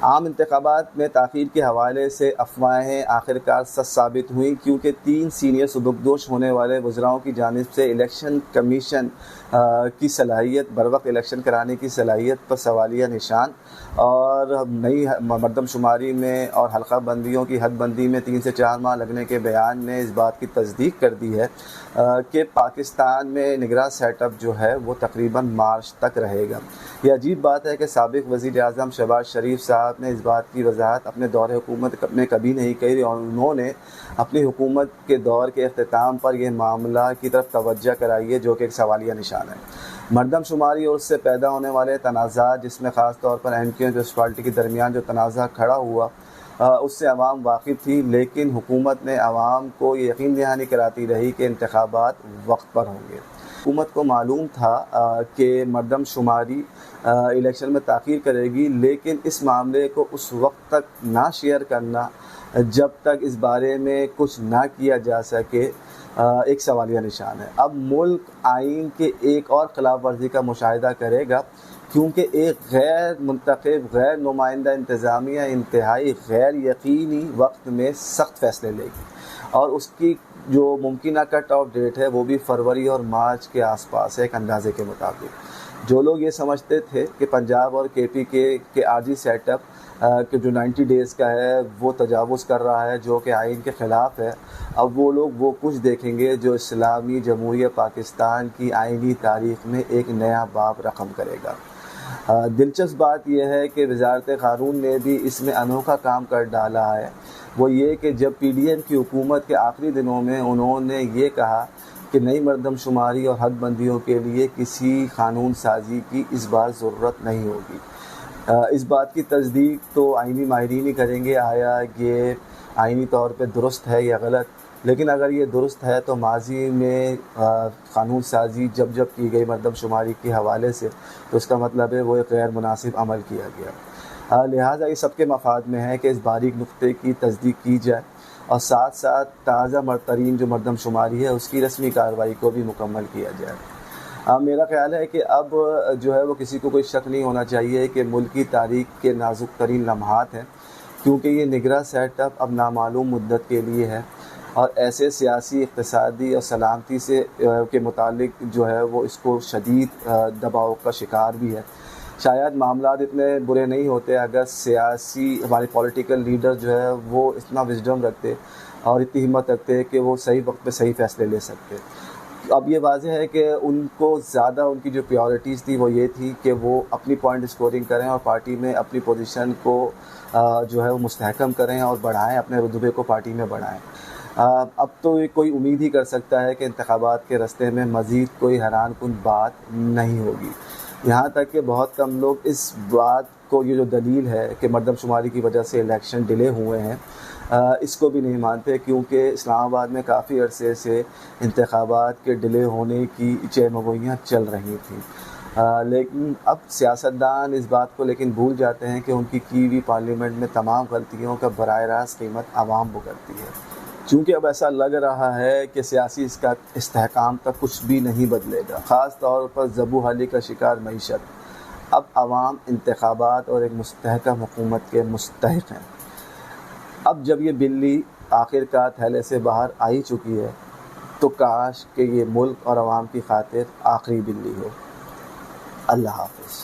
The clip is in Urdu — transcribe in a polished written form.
عام انتخابات میں تاخیر کے حوالے سے افواہیں آخرکار سچ ثابت ہوئیں، کیونکہ 3 سینئر سبکدوش ہونے والے وزراؤں کی جانب سے الیکشن کمیشن کی صلاحیت، بروقت الیکشن کرانے کی صلاحیت پر سوالیہ نشان، اور نئی مردم شماری میں اور حلقہ بندیوں کی حد بندی میں 3 سے 4 ماہ لگنے کے بیان نے اس بات کی تصدیق کر دی ہے کہ پاکستان میں نگراں سیٹ اپ جو ہے وہ تقریباً مارچ تک رہے گا۔ یہ عجیب بات ہے کہ سابق وزیر اعظم شہباز شریف صاحب نے اس بات کی وضاحت اپنے دور حکومت میں کبھی نہیں کی، اور انہوں نے اپنی حکومت کے دور کے اختتام پر یہ معاملہ کی طرف توجہ کرائی ہے، جو کہ ایک سوالیہ نشان ہے۔ مردم شماری اور اس سے پیدا ہونے والے تنازعات، جس میں خاص طور پر ایم کیو اور پیپلز پارٹی کے درمیان جو تنازع کھڑا ہوا، اس سے عوام واقف تھی، لیکن حکومت نے عوام کو یہ یقین دہانی کراتی رہی کہ انتخابات وقت پر ہوں گے۔ حکومت کو معلوم تھا کہ مردم شماری الیکشن میں تاخیر کرے گی، لیکن اس معاملے کو اس وقت تک نہ شیئر کرنا جب تک اس بارے میں کچھ نہ کیا جا سکے ایک سوالیہ نشان ہے۔ اب ملک آئین کے ایک اور خلاف ورزی کا مشاہدہ کرے گا، کیونکہ ایک غیر منتخب غیر نمائندہ انتظامیہ انتہائی غیر یقینی وقت میں سخت فیصلے لے گی، اور اس کی جو ممکنہ کٹ آف ڈیٹ ہے وہ بھی فروری اور مارچ کے آس پاس ہے۔ ایک اندازے کے مطابق جو لوگ یہ سمجھتے تھے کہ پنجاب اور کے پی کے عارضی سیٹ اپ کہ جو 90 ڈیز کا ہے وہ تجاوز کر رہا ہے، جو کہ آئین کے خلاف ہے، اب وہ لوگ وہ کچھ دیکھیں گے جو اسلامی جمہوریہ پاکستان کی آئینی تاریخ میں ایک نیا باب رقم کرے گا۔ دلچسپ بات یہ ہے کہ وزارت قانون نے بھی اس میں انوکھا کام کر ڈالا ہے، وہ یہ کہ جب پی ڈی ایم کی حکومت کے آخری دنوں میں انہوں نے یہ کہا کہ نئی مردم شماری اور حد بندیوں کے لیے کسی قانون سازی کی اس بار ضرورت نہیں ہوگی۔ اس بات کی تصدیق تو آئینی ماہرین ہی کریں گے آیا یہ آئینی طور پہ درست ہے یا غلط، لیکن اگر یہ درست ہے تو ماضی میں قانون سازی جب کی گئی مردم شماری کے حوالے سے تو اس کا مطلب ہے وہ ایک غیر مناسب عمل کیا گیا۔ لہٰذا یہ سب کے مفاد میں ہے کہ اس باریک نقطے کی تصدیق کی جائے، اور ساتھ ساتھ تازہ ترین جو مردم شماری ہے اس کی رسمی کارروائی کو بھی مکمل کیا جائے۔ میرا خیال ہے کہ اب جو ہے وہ کسی کو کوئی شک نہیں ہونا چاہیے کہ ملکی تاریخ کے نازک ترین لمحات ہیں، کیونکہ یہ نگراں سیٹ اپ اب نامعلوم مدت کے لیے ہے، اور ایسے سیاسی، اقتصادی اور سلامتی سے کے متعلق جو ہے وہ اس کو شدید دباؤ کا شکار بھی ہے۔ شاید معاملات اتنے برے نہیں ہوتے اگر سیاسی ہمارے پولیٹیکل لیڈر جو ہے وہ اتنا وزڈم رکھتے اور اتنی ہمت رکھتے کہ وہ صحیح وقت پہ صحیح فیصلے لے سکتے۔ اب یہ واضح ہے کہ ان کو زیادہ ان کی جو پریورٹیز تھی وہ یہ تھی کہ وہ اپنی پوائنٹ اسکورنگ کریں اور پارٹی میں اپنی پوزیشن کو جو ہے وہ مستحکم کریں اور بڑھائیں، اپنے رتبے کو پارٹی میں بڑھائیں۔ اب تو کوئی امید ہی کر سکتا ہے کہ انتخابات کے راستے میں مزید کوئی حیران کن بات نہیں ہوگی، یہاں تک کہ بہت کم لوگ اس بات کو یہ جو دلیل ہے کہ مردم شماری کی وجہ سے الیکشن ڈیلے ہوئے ہیں اس کو بھی نہیں مانتے، کیونکہ اسلام آباد میں کافی عرصے سے انتخابات کے ڈیلے ہونے کی چہمگوئیاں چل رہی تھیں، لیکن اب سیاستدان اس بات کو لیکن بھول جاتے ہیں کہ ان کی ہوئی پارلیمنٹ میں تمام غلطیوں کا براہ راست قیمت عوام بھگتتی ہے۔ چونکہ اب ایسا لگ رہا ہے کہ سیاسی استحکام کا کچھ بھی نہیں بدلے گا، خاص طور پر زبوں حالی کا شکار معیشت۔ اب عوام انتخابات اور ایک مستحکم حکومت کے مستحق ہیں۔ اب جب یہ بلی آخرکار تھیلے سے باہر آ ہی چکی ہے تو کاش کہ یہ ملک اور عوام کی خاطر آخری بلی ہو۔ اللہ حافظ۔